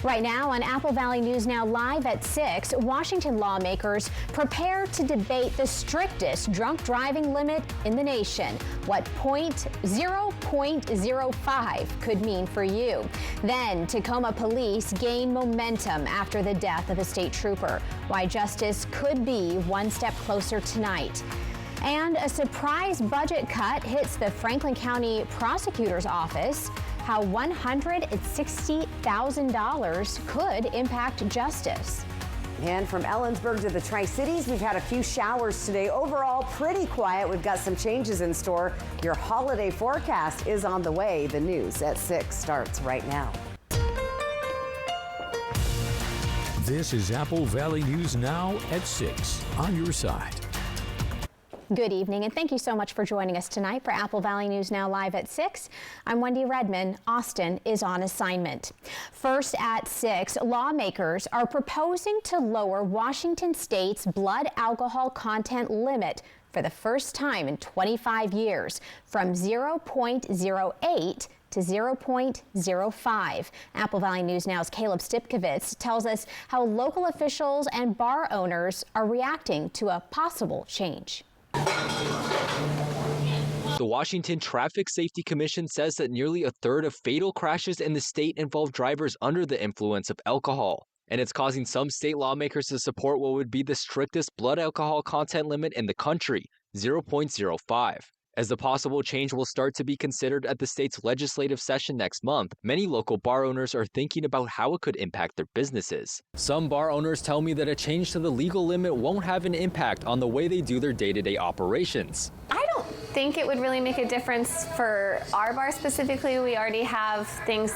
Right now on Apple Valley News Now live at 6, Washington lawmakers prepare to debate the strictest drunk driving limit in the nation. What 0.05 could mean for you. Then Tacoma police gain momentum after the death of a state trooper. Why justice could be one step closer tonight. And a surprise budget cut hits the Franklin County Prosecutor's Office. How $160,000 could impact justice. And from Ellensburg to the Tri-Cities, we've had a few showers today. Overall, pretty quiet. We've got some changes in store. Your holiday forecast is on the way. The news at 6 starts right now. This is Apple Valley News Now at 6 on your side. Good evening, and thank you so much for joining us tonight for Apple Valley News Now live at 6. I'm Wendy Redman. Austin is on assignment. First at 6, lawmakers are proposing to lower Washington State's blood alcohol content limit for the first time in 25 years from 0.08 to 0.05. Apple Valley News Now's Caleb Stipkovitz tells us how local officials and bar owners are reacting to a possible change. The Washington Traffic Safety Commission says that nearly a third of fatal crashes in the state involve drivers under the influence of alcohol. And it's causing some state lawmakers to support what would be the strictest blood alcohol content limit in the country, 0.05. As the possible change will start to be considered at the state's legislative session next month, many local bar owners are thinking about how it could impact their businesses. Some bar owners tell me that a change to the legal limit won't have an impact on the way they do their day-to-day operations. I don't think it would really make a difference for our bar specifically. We already have things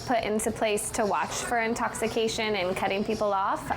put into place to watch for intoxication and cutting people off.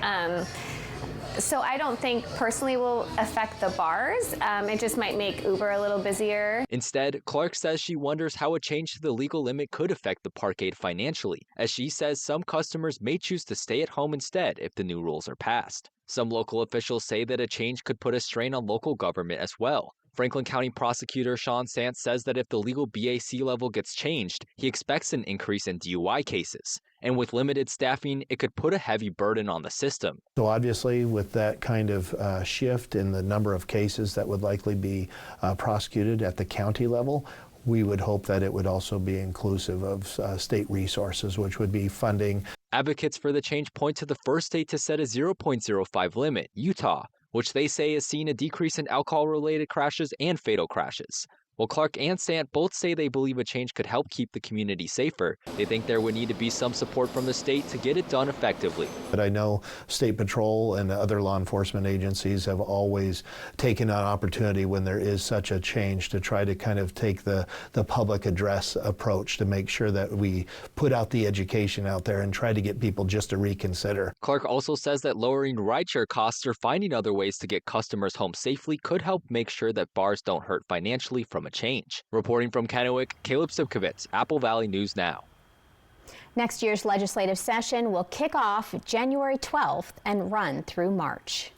So I don't think personally will affect the bars. It just might make Uber a little busier. Instead, Clark says she wonders how a change to the legal limit could affect the Parkade financially, as she says some customers may choose to stay at home instead if the new rules are passed. Some local officials say that a change could put a strain on local government as well. Franklin County Prosecutor Sean Sant says that if the legal BAC level gets changed, he expects an increase in DUI cases. And with limited staffing, it could put a heavy burden on the system. So obviously, with that kind of shift in the number of cases that would likely be prosecuted at the county level, we would hope that it would also be inclusive of state resources, which would be funding. Advocates for the change point to the first state to set a 0.05 limit, Utah, which they say has seen a decrease in alcohol-related crashes and fatal crashes. While Clark and Sant both say they believe a change could help keep the community safer, they think there would need to be some support from the state to get it done effectively. But I know State Patrol and other law enforcement agencies have always taken an opportunity when there is such a change to try to kind of take the public address approach to make sure that we put out the education out there and try to get people just to reconsider. Clark also says that lowering rideshare costs or finding other ways to get customers home safely could help make sure that bars don't hurt financially from a change. Reporting from Kennewick, Caleb Stipkovitz, Apple Valley News Now. Next year's legislative session will kick off January 12th and run through March.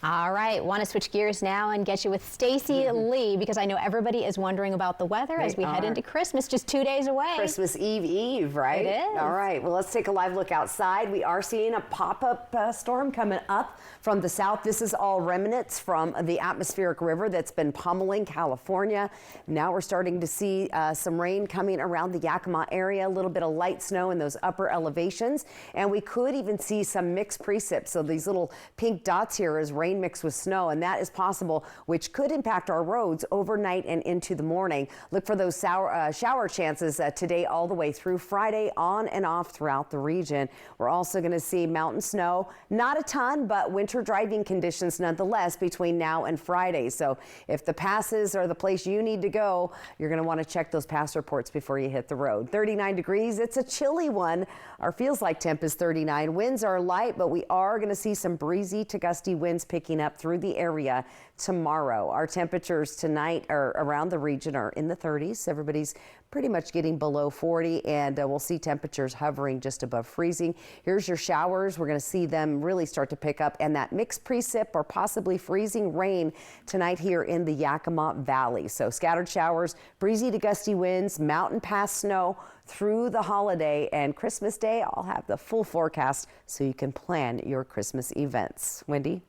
All right, want to switch gears now and get you with Stacy Lee, because I know everybody is wondering about the weather as we head into Christmas, just 2 days away. Christmas Eve, right? It is. All right, well, let's take a live look outside. We are seeing a pop-up storm coming up from the south. This is all remnants from the atmospheric river that's been pummeling California. Now we're starting to see some rain coming around the Yakima area, a little bit of light snow in those upper elevations, and we could even see some mixed precip. So these little pink dots here is rain mixed with snow, and that is possible, which could impact our roads overnight and into the morning. Look for those shower chances today all the way through Friday, on and off throughout the region. We're also going to see mountain snow, not a ton, but winter driving conditions nonetheless between now and Friday. So if the passes are the place you need to go, you're going to want to check those pass reports before you hit the road. 39 degrees. It's a chilly one. Our feels like temp is 39. Winds are light, but we are going to see some breezy to gusty winds picking up through the area tomorrow. Our temperatures tonight are around the region are in the 30s. Everybody's pretty much getting below 40, and we'll see temperatures hovering just above freezing. Here's your showers. We're going to see them really start to pick up, and that mixed precip or possibly freezing rain tonight here in the Yakima Valley. So scattered showers, breezy to gusty winds, mountain pass snow through the holiday, and Christmas Day. I'll have the full forecast so you can plan your Christmas events. Wendy?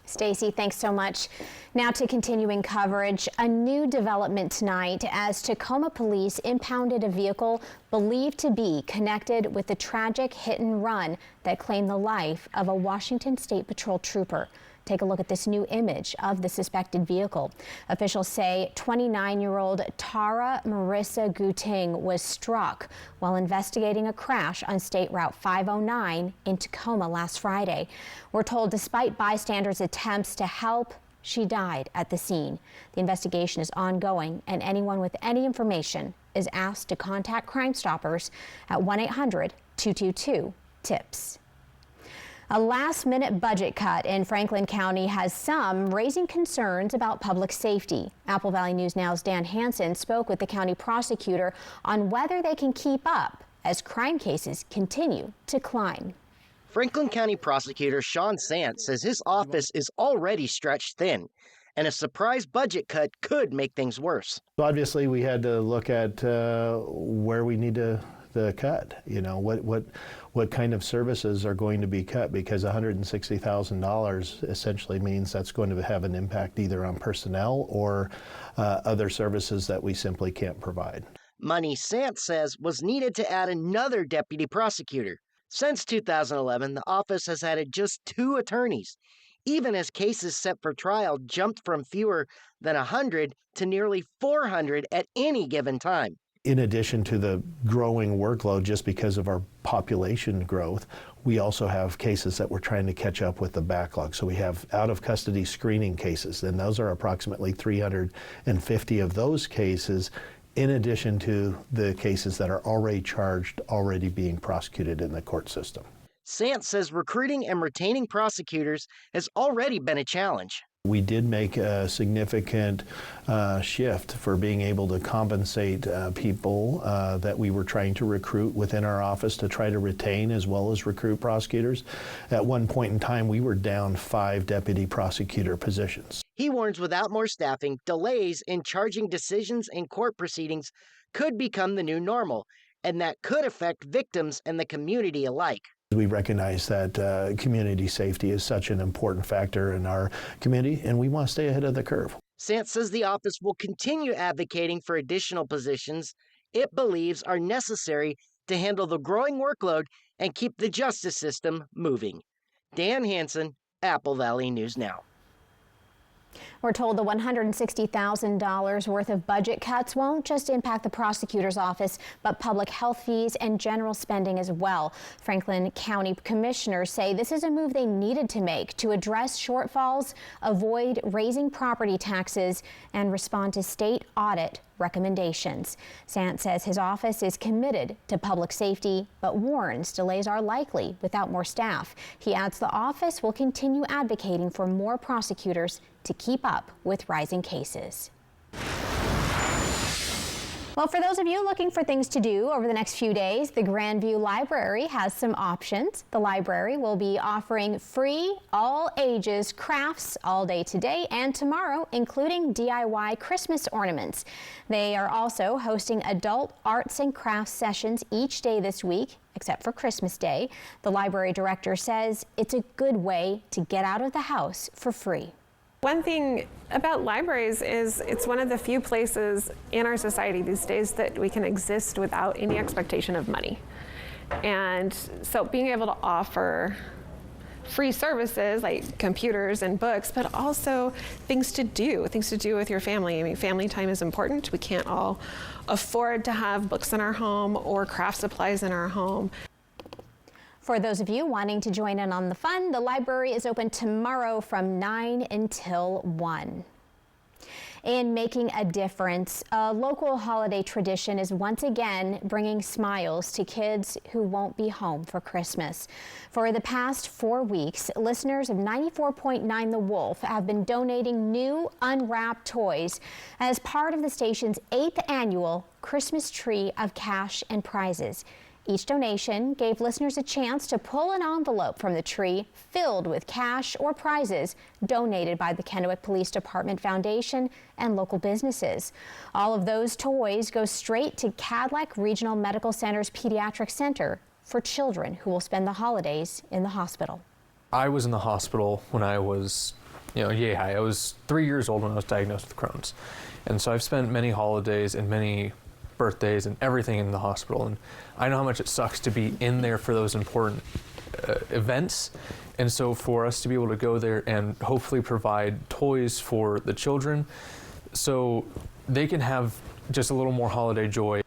Stacy, thanks so much. Now to continuing coverage, a new development tonight as Tacoma police impounded a vehicle believed to be connected with the tragic hit and run that claimed the life of a Washington State Patrol trooper. Take a look at this new image of the suspected vehicle. Officials say 29-year-old Tara Marissa Guting was struck while investigating a crash on State Route 509 in Tacoma last Friday. We're told despite bystanders' attempts to help, she died at the scene. The investigation is ongoing, and anyone with any information is asked to contact Crime Stoppers at 1-800-222-TIPS. A last-minute budget cut in Franklin County has some raising concerns about public safety. Apple Valley News Now's Dan Hansen spoke with the county prosecutor on whether they can keep up as crime cases continue to climb. Franklin County Prosecutor Sean Sant says his office is already stretched thin, and a surprise budget cut could make things worse. So obviously, we had to look at where we need to cut. You know, what kind of services are going to be cut, because $160,000 essentially means that's going to have an impact either on personnel or other services that we simply can't provide. Money Sant says was needed to add another deputy prosecutor. Since 2011, the office has added just 2 attorneys, even as cases set for trial jumped from fewer than 100 to nearly 400 at any given time. In addition to the growing workload, just because of our population growth, we also have cases that we're trying to catch up with the backlog. So we have out-of-custody screening cases, and those are approximately 350 of those cases, in addition to the cases that are already charged, already being prosecuted in the court system. Sant says recruiting and retaining prosecutors has already been a challenge. We did make a significant shift for being able to compensate people that we were trying to recruit within our office to try to retain as well as recruit prosecutors. At one point in time, we were down 5 deputy prosecutor positions. He warns without more staffing, delays in charging decisions in court proceedings could become the new normal, and that could affect victims and the community alike. We recognize that community safety is such an important factor in our community, and we want to stay ahead of the curve. Sant says the office will continue advocating for additional positions it believes are necessary to handle the growing workload and keep the justice system moving. Dan Hansen, Apple Valley News Now. We're told the $160,000 worth of budget cuts won't just impact the prosecutor's office, but public health fees and general spending as well. Franklin County commissioners say this is a move they needed to make to address shortfalls, avoid raising property taxes, and respond to state audit recommendations. Sant says his office is committed to public safety, but warns delays are likely without more staff. He adds the office will continue advocating for more prosecutors to keep up with rising cases. Well, for those of you looking for things to do over the next few days, the Grandview Library has some options. The library will be offering free, all-ages crafts all day today and tomorrow, including DIY Christmas ornaments. They are also hosting adult arts and crafts sessions each day this week, except for Christmas Day. The library director says it's a good way to get out of the house for free. One thing about libraries is it's one of the few places in our society these days that we can exist without any expectation of money. And so being able to offer free services like computers and books, but also things to do with your family. I mean, family time is important. We can't all afford to have books in our home or craft supplies in our home. For those of you wanting to join in on the fun, the library is open tomorrow from 9 until 1. in making a difference. A local holiday tradition is once again bringing smiles to kids who won't be home for Christmas. For the past 4 weeks, listeners of 94.9 The Wolf have been donating new unwrapped toys as part of the station's 8th annual Christmas Tree of Cash and Prizes. Each donation gave listeners a chance to pull an envelope from the tree filled with cash or prizes donated by the Kennewick Police Department Foundation and local businesses. All of those toys go straight to Cadillac Regional Medical Center's Pediatric Center for children who will spend the holidays in the hospital. I was in the hospital when I was, I was 3 years old when I was diagnosed with Crohn's. And so I've spent many holidays and many birthdays and everything in the hospital, and I know how much it sucks to be in there for those important events. And so for us to be able to go there and hopefully provide toys for the children so they can have just a little more holiday joy.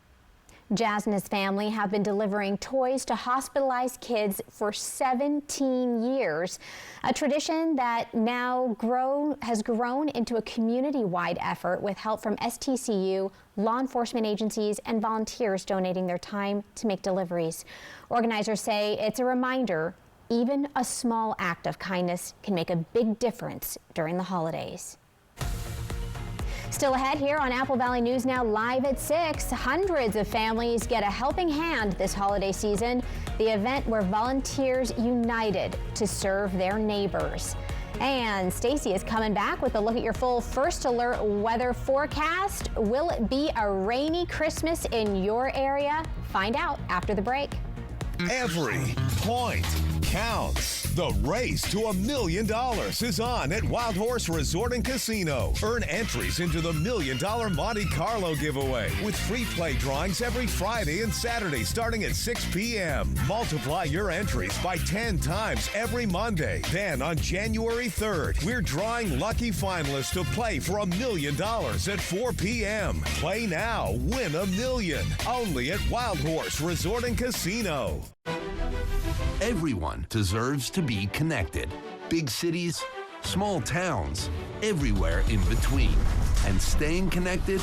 Jazz and his family have been delivering toys to hospitalized kids for 17 years, a tradition that now has grown into a community-wide effort with help from STCU, law enforcement agencies, and volunteers donating their time to make deliveries. Organizers say it's a reminder even a small act of kindness can make a big difference during the holidays. Still ahead here on Apple Valley News Now live at 6, hundreds of families get a helping hand this holiday season, the event where volunteers united to serve their neighbors. And Stacy is coming back with a look at your full First Alert weather forecast. Will it be a rainy Christmas in your area? Find out after the break. Every point counts. The race to $1 million is on at Wild Horse Resort and Casino. Earn entries into the $1 million Monte Carlo giveaway with free play drawings every Friday and Saturday starting at 6 p.m. Multiply your entries by 10 times every Monday. Then on January 3rd, we're drawing lucky finalists to play for $1 million at 4 p.m. Play now, win $1 million. Only at Wild Horse Resort and Casino. Everyone deserves to be connected. Big cities, small towns, everywhere in between. And staying connected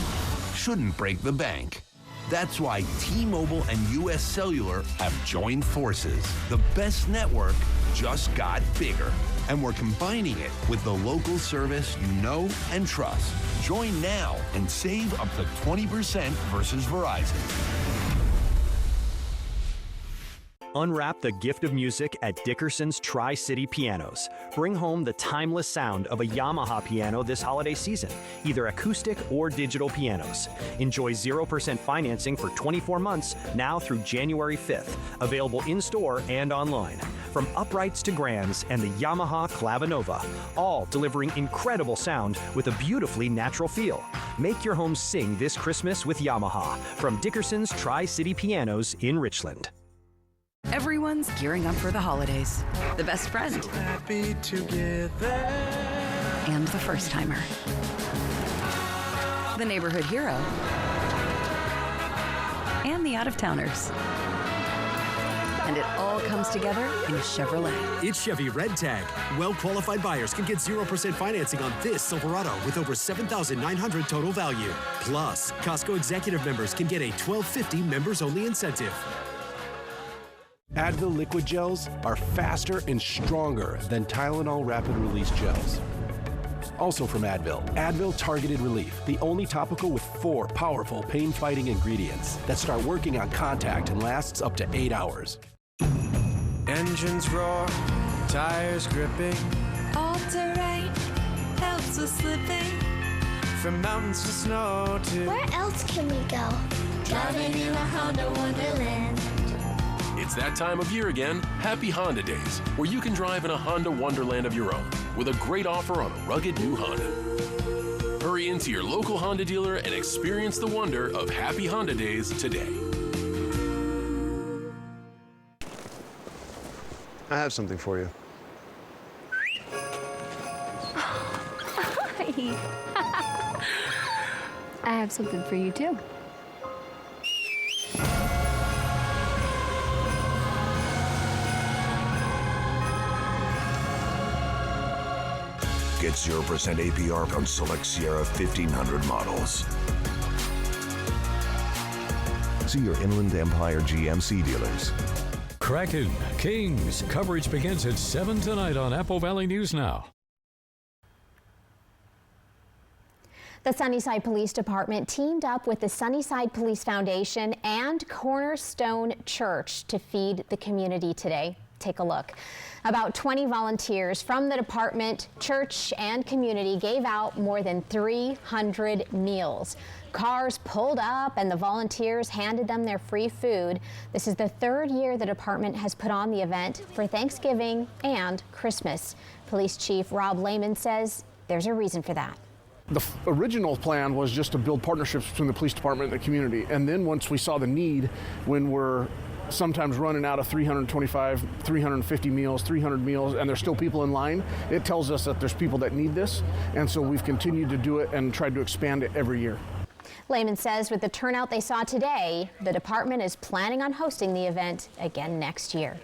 shouldn't break the bank. That's why T-Mobile and US Cellular have joined forces. The best network just got bigger. And we're combining it with the local service you know and trust. Join now and save up to 20% versus Verizon. Unwrap the gift of music at Dickerson's Tri-City Pianos. Bring home the timeless sound of a Yamaha piano this holiday season, either acoustic or digital pianos. Enjoy 0% financing for 24 months now through January 5th. Available in-store and online. From uprights to grands and the Yamaha Clavinova, all delivering incredible sound with a beautifully natural feel. Make your home sing this Christmas with Yamaha from Dickerson's Tri-City Pianos in Richland. Everyone's gearing up for the holidays. The best friend. So happy together. And the first timer. The neighborhood hero. And the out-of-towners. And it all comes together in a Chevrolet. It's Chevy Red Tag. Well-qualified buyers can get 0% financing on this Silverado with over $7,900 total value. Plus, Costco Executive members can get a $12.50 members-only incentive. Advil liquid gels are faster and stronger than Tylenol rapid release gels. Also from Advil, Advil Targeted Relief, the only topical with 4 powerful pain-fighting ingredients that start working on contact and lasts up to 8 hours. Engines roar, tires gripping. All terrain helps with slipping. From mountains to snow to... Where else can we go? Driving in a Honda Wonderland. It's that time of year again, Happy Honda Days, where you can drive in a Honda Wonderland of your own with a great offer on a rugged new Honda. Hurry into your local Honda dealer and experience the wonder of Happy Honda Days today. I have something for you. Hi. I have something for you too. Get 0% APR on select Sierra 1500 models. See your Inland Empire GMC dealers. Kraken Kings. Coverage begins at 7 tonight on Apple Valley News Now. The Sunnyside Police Department teamed up with the Sunnyside Police Foundation and Cornerstone Church to feed the community today. Take a look. About 20 volunteers from the department, church, and community gave out more than 300 meals. Cars pulled up and the volunteers handed them their free food. This is the third year the department has put on the event for Thanksgiving and Christmas. Police Chief Rob Lehman says there's a reason for that. The original plan was just to build partnerships between the police department and the community. And then once we saw the need, when we're sometimes running out of 325, 350 meals, 300 meals, and there's still people in line, it tells us that there's people that need this. And so we've continued to do it and tried to expand it every year. Lehman says with the turnout they saw today, the department is planning on hosting the event again next year.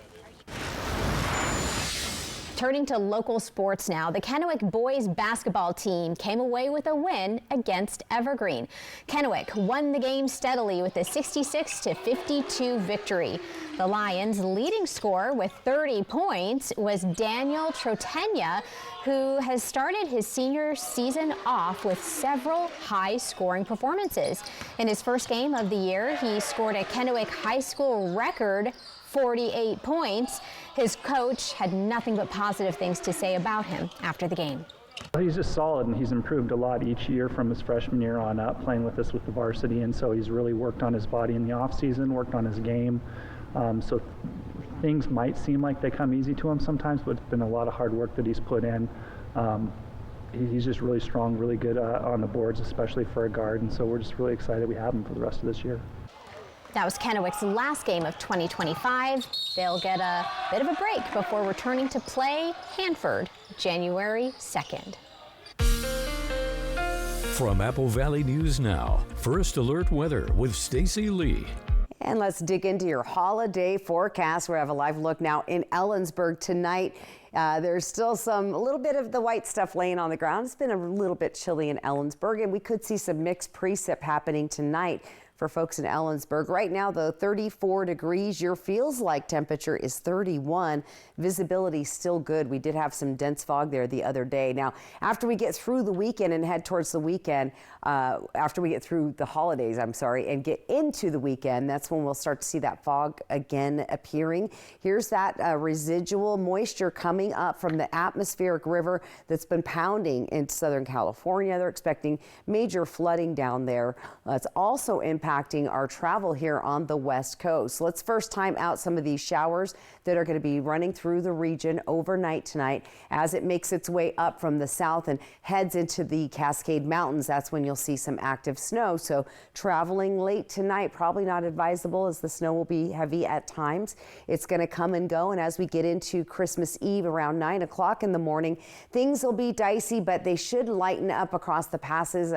Turning to local sports now, the Kennewick boys basketball team came away with a win against Evergreen. Kennewick won the game steadily with a 66-52 victory. The Lions' leading scorer with 30 points was Daniel Trotenya, who has started his senior season off with several high-scoring performances. In his first game of the year, he scored a Kennewick High School record 48 points. His coach had nothing but positive things to say about him after the game. He's just solid, and he's improved a lot each year from his freshman year on up, playing with us with the varsity, and so he's really worked on his body in the off-season, worked on his game. So things might seem like they come easy to him sometimes, but it's been a lot of hard work that he's put in. He's just really strong, really good on the boards, especially for a guard, and so we're just really excited we have him for the rest of this year. That was Kennewick's last game of 2025. They'll get a bit of a break before returning to play Hanford January 2nd. From Apple Valley News Now, First Alert Weather with Stacy Lee. And let's dig into your holiday forecast. We have a live look now in Ellensburg tonight. There's still a little bit of the white stuff laying on the ground. It's been a little bit chilly in Ellensburg, and we could see some mixed precip happening tonight for folks in Ellensburg. Right now, though, 34 degrees. Your feels like temperature is 31. Visibility still good. We did have some dense fog there the other day. Now, after we get through the weekend and head towards the weekend, after we get through the holidays, and get into the weekend, that's when we'll start to see that fog again appearing. Here's that residual moisture coming up from the atmospheric river that's been pounding in Southern California. They're expecting major flooding down there. It's also impacting our travel here on the West Coast. Let's first time out some of these showers that are going to be running through the region overnight tonight as it makes its way up from the south and heads into the Cascade Mountains. That's when you'll see some active snow. So traveling late tonight, probably not advisable as the snow will be heavy at times. It's going to come and go. And as we get into Christmas Eve around 9 o'clock in the morning, things will be dicey, but they should lighten up across the passes.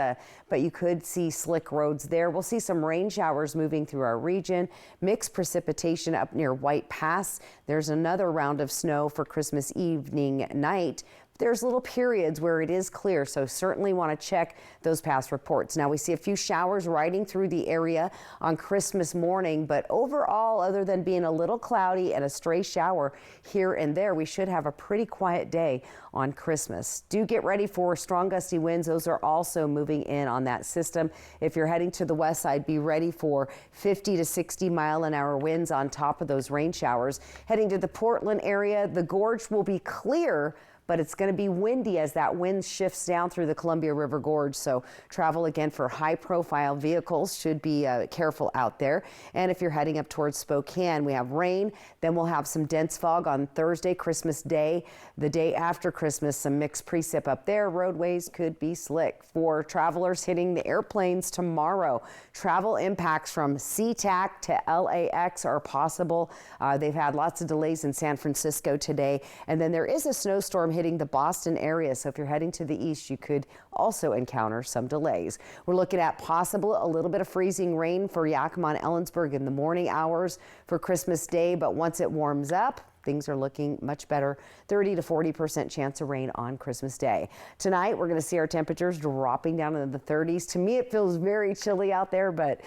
But you could see slick roads there. We'll see some rain showers moving through our region, mixed precipitation up near White Pass. There's another round of snow for Christmas evening night. There's little periods where it is clear, so certainly want to check those past reports. Now we see a few showers riding through the area on Christmas morning, but overall, other than being a little cloudy and a stray shower here and there, we should have a pretty quiet day on Christmas. Do get ready for strong gusty winds. Those are also moving in on that system. If you're heading to the west side, be ready for 50 to 60 mile-an-hour winds on top of those rain showers. Heading to the Portland area, the gorge will be clear, but it's going to be windy as that wind shifts down through the Columbia River Gorge. So travel again for high-profile vehicles should be careful out there. And if you're heading up towards Spokane, we have rain. Then we'll have some dense fog on Thursday, Christmas Day. The day after Christmas, some mixed precip up there. Roadways could be slick. For travelers hitting the airplanes tomorrow, travel impacts from SeaTac to LAX are possible. They've had lots of delays in San Francisco today. And then there is a snowstorm hitting the Boston area. So if you're heading to the east, you could also encounter some delays. We're looking at possible a little bit of freezing rain for Yakima and Ellensburg in the morning hours for Christmas Day. But once it warms up, things are looking much better. 30 to 40% chance of rain on Christmas Day. Tonight, we're going to see our temperatures dropping down into the 30s. To me, it feels very chilly out there, but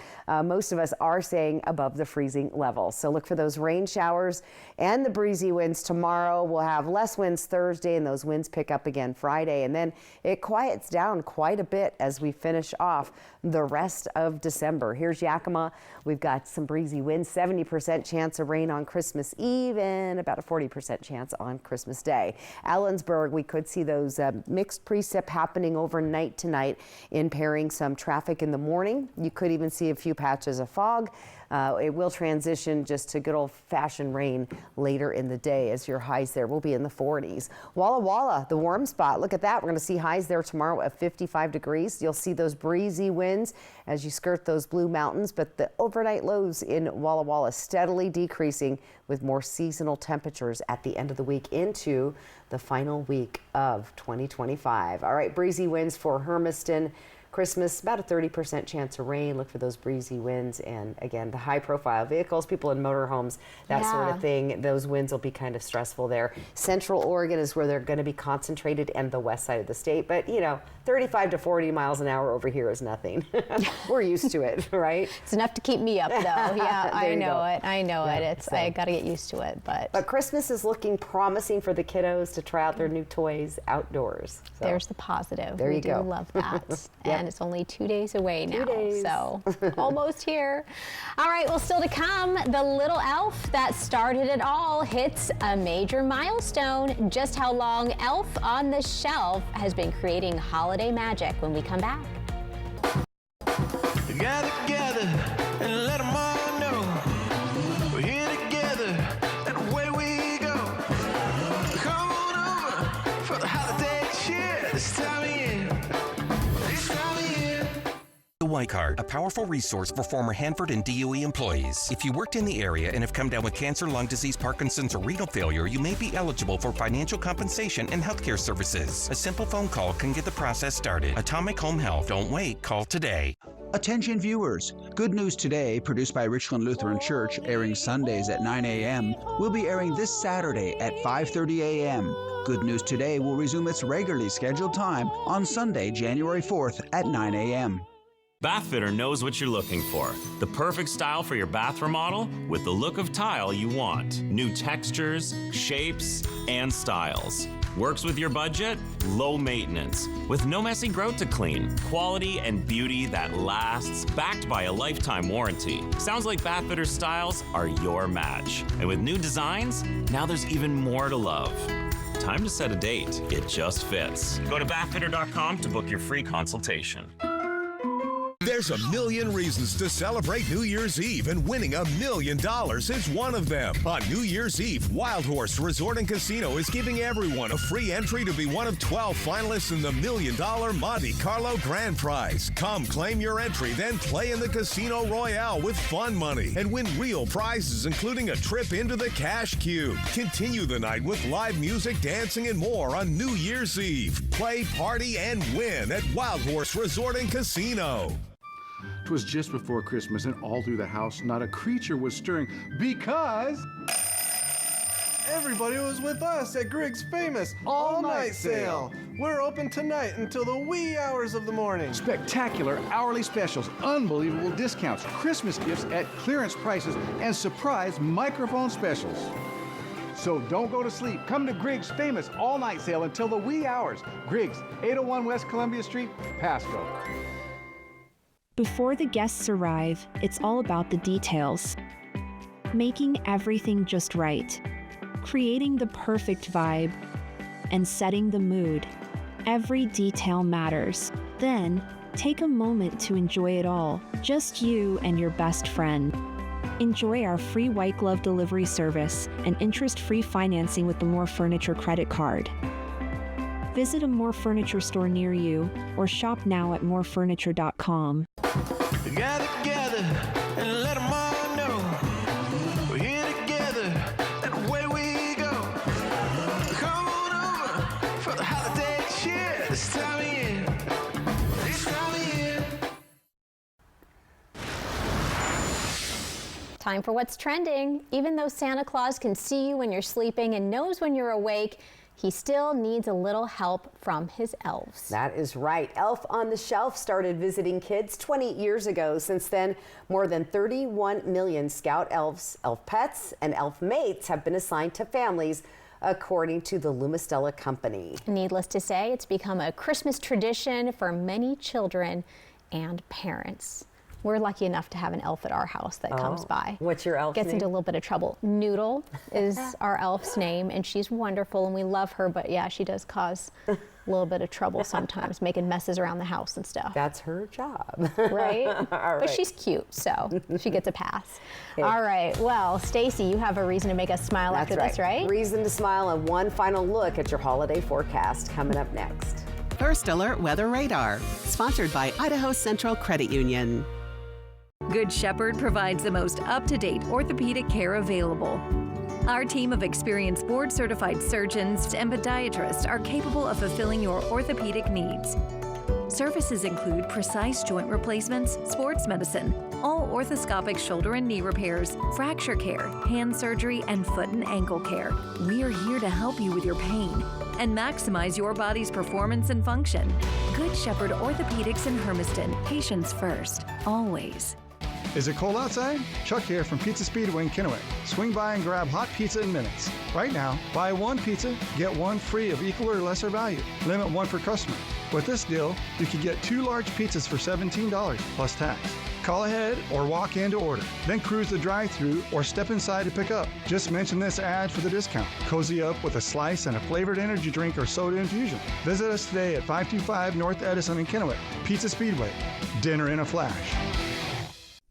most of us are staying above the freezing level. So look for those rain showers and the breezy winds tomorrow. We'll have less winds Thursday, and those winds pick up again Friday. And then it quiets down quite a bit as we finish off the rest of December. Here's Yakima. We've got some breezy winds, 70% chance of rain on Christmas Eve, and about a 40% chance on Christmas Day. Ellensburg, we could see those mixed precip happening overnight tonight, impairing some traffic in the morning. You could even see a few patches of fog. It will transition just to good old-fashioned rain later in the day, as your highs there will be in the 40s. Walla Walla, the warm spot. Look at that. We're going to see highs there tomorrow of 55 degrees. You'll see those breezy winds as you skirt those blue mountains, but the overnight lows in Walla Walla steadily decreasing with more seasonal temperatures at the end of the week into the final week of 2025. All right, breezy winds for Hermiston. Christmas, about a 30% chance of rain. Look for those breezy winds. And again, the high profile vehicles, people in motorhomes, that sort of thing, those winds will be kind of stressful there. Central Oregon is where they're going to be concentrated, and the west side of the state. But, you know, 35 to 40 miles an hour over here is nothing. We're used to it, right? It's enough to keep me up, though. Yeah, I know it. Yeah, I got to get used to it. But Christmas is looking promising for the kiddos to try out their new toys outdoors. So there's the positive. There you go. We do love that. Yep. And it's only 2 days away now. 2 days. So almost here. All right, well, still to come, the little elf that started it all hits a major milestone. Just how long Elf on the Shelf has been creating holiday magic when we come back. Gather together and let them all know we're here together and away we go. Come on over for the holiday cheer this time of year. This time of year. The White Card, a powerful resource for former Hanford and DOE employees. If you worked in the area and have come down with cancer, lung disease, Parkinson's, or renal failure, you may be eligible for financial compensation and healthcare services. A simple phone call can get the process started. Atomic Home Health. Don't wait. Call today. Attention viewers, Good News Today, produced by Richland Lutheran Church, airing Sundays at 9 a.m., will be airing this Saturday at 5:30 a.m. Good News Today will resume its regularly scheduled time on Sunday, January 4th at 9 a.m. Bathfitter knows what you're looking for. The perfect style for your bath remodel with the look of tile you want. New textures, shapes, and styles. Works with your budget? Low maintenance. With no messy grout to clean. Quality and beauty that lasts, backed by a lifetime warranty. Sounds like Bathfitter styles are your match. And with new designs, now there's even more to love. Time to set a date. It just fits. Go to bathfitter.com to book your free consultation. There's a million reasons to celebrate New Year's Eve, and winning $1 million is one of them. On New Year's Eve, Wild Horse Resort and Casino is giving everyone a free entry to be one of 12 finalists in the $1 million Monte Carlo Grand Prize. Come claim your entry, then play in the Casino Royale with fun money and win real prizes, including a trip into the Cash Cube. Continue the night with live music, dancing, and more on New Year's Eve. Play, party, and win at Wild Horse Resort and Casino. 'Twas just before Christmas, and all through the house not a creature was stirring, because everybody was with us at Griggs' famous all-night sale. We're open tonight until the wee hours of the morning. Spectacular hourly specials, unbelievable discounts, Christmas gifts at clearance prices, and surprise microphone specials. So don't go to sleep. Come to Griggs' famous all-night sale until the wee hours. Griggs, 801 West Columbia Street, Pasco. Before the guests arrive, it's all about the details. Making everything just right. Creating the perfect vibe. And setting the mood. Every detail matters. Then, take a moment to enjoy it all. Just you and your best friend. Enjoy our free white glove delivery service and interest-free financing with the More Furniture credit card. Visit a More Furniture store near you or shop now at morefurniture.com. Gather together and let them all know we're here together and away we go. Come on over for the holiday cheer this time of year. This time of year. Time for what's trending. Even though Santa Claus can see you when you're sleeping and knows when you're awake, he still needs a little help from his elves. That is right. Elf on the Shelf started visiting kids 20 years ago. Since then, more than 31 million Scout elves, elf pets, and elf mates have been assigned to families, according to the Lumistella Company. Needless to say, it's become a Christmas tradition for many children and parents. We're lucky enough to have an elf at our house that comes by. What's your elf's Gets name? into a little bit of trouble. Noodle is our elf's name, and she's wonderful, and we love her, but yeah, she does cause a little bit of trouble sometimes, making messes around the house and stuff. That's her job. Right? All But right. she's cute, so she gets a pass. All right, well, Stacy, you have a reason to make us smile after this, right? Reason to smile, and one final look at your holiday forecast coming up next. First Alert Weather Radar, sponsored by Idaho Central Credit Union. Good Shepherd provides the most up-to-date orthopedic care available. Our team of experienced board-certified surgeons and podiatrists are capable of fulfilling your orthopedic needs. Services include precise joint replacements, sports medicine, all orthoscopic shoulder and knee repairs, fracture care, hand surgery, and foot and ankle care. We are here to help you with your pain and maximize your body's performance and function. Good Shepherd Orthopedics in Hermiston. Patients first, always. Is it cold outside? Chuck here from Pizza Speedway in Kennewick. Swing by and grab hot pizza in minutes. Right now, buy one pizza, get one free of equal or lesser value. Limit one per customer. With this deal, you can get 2 large pizzas for $17 plus tax. Call ahead or walk in to order. Then cruise the drive-thru or step inside to pick up. Just mention this ad for the discount. Cozy up with a slice and a flavored energy drink or soda infusion. Visit us today at 525 North Edison in Kennewick. Pizza Speedway. Dinner in a flash.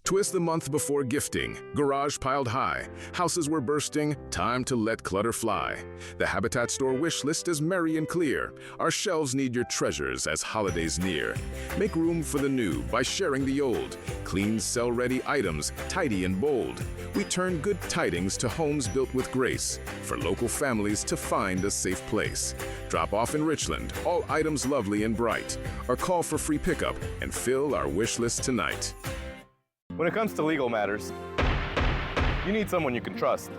Twist the month before gifting. Garage piled high. Houses were bursting. Time to let clutter fly. The Habitat Store wish list is merry and clear. Our shelves need your treasures as holidays near. Make room for the new by sharing the old. Clean, sell-ready items, tidy and bold. We turn good tidings to homes built with grace. For local families to find a safe place. Drop off in Richland, all items lovely and bright. Or call for free pickup and fill our wish list tonight. When it comes to legal matters, you need someone you can trust.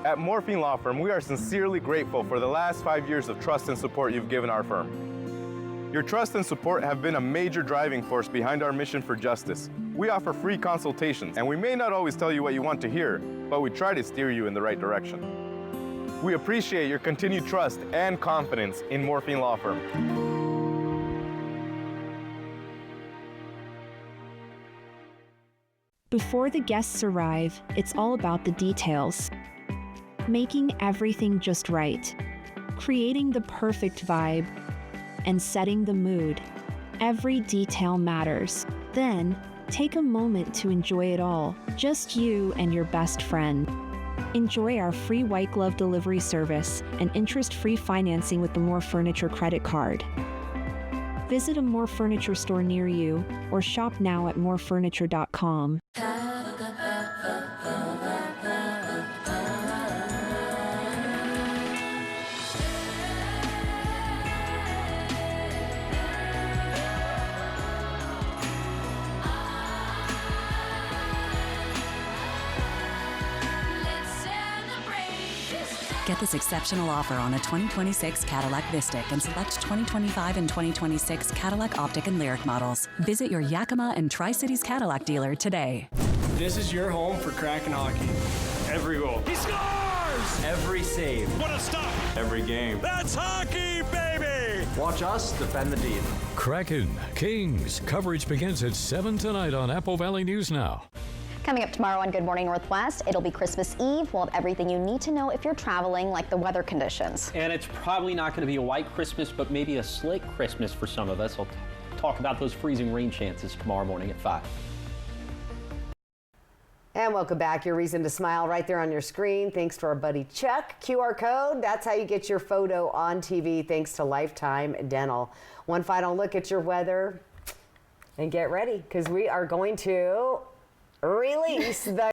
At Morphine Law Firm, we are sincerely grateful for the last 5 years of trust and support you've given our firm. Your trust and support have been a major driving force behind our mission for justice. We offer free consultations, and we may not always tell you what you want to hear, but we try to steer you in the right direction. We appreciate your continued trust and confidence in Morphine Law Firm. Before the guests arrive, it's all about the details. Making everything just right. Creating the perfect vibe. And setting the mood. Every detail matters. Then, take a moment to enjoy it all. Just you and your best friend. Enjoy our free white glove delivery service and interest-free financing with the More Furniture credit card. Visit a More Furniture store near you or shop now at morefurniture.com. Get this exceptional offer on a 2026 Cadillac Vistic and select 2025 and 2026 Cadillac Optic and Lyric models. Visit your Yakima and Tri-Cities Cadillac dealer today. This is your home for Kraken hockey. Every goal. He scores! Every save. What a stop! Every game. That's hockey, baby! Watch us defend the D. Kraken Kings. Coverage begins at 7 tonight on Apple Valley News Now. Coming up tomorrow on Good Morning Northwest, it'll be Christmas Eve. We'll have everything you need to know if you're traveling, like the weather conditions. And it's probably not going to be a white Christmas, but maybe a slick Christmas for some of us. I'll talk about those freezing rain chances tomorrow morning at 5. And welcome back. Your reason to smile right there on your screen. Thanks to our buddy Chuck. QR code, that's how you get your photo on TV, thanks to Lifetime Dental. One final look at your weather and get ready, because we are going to release the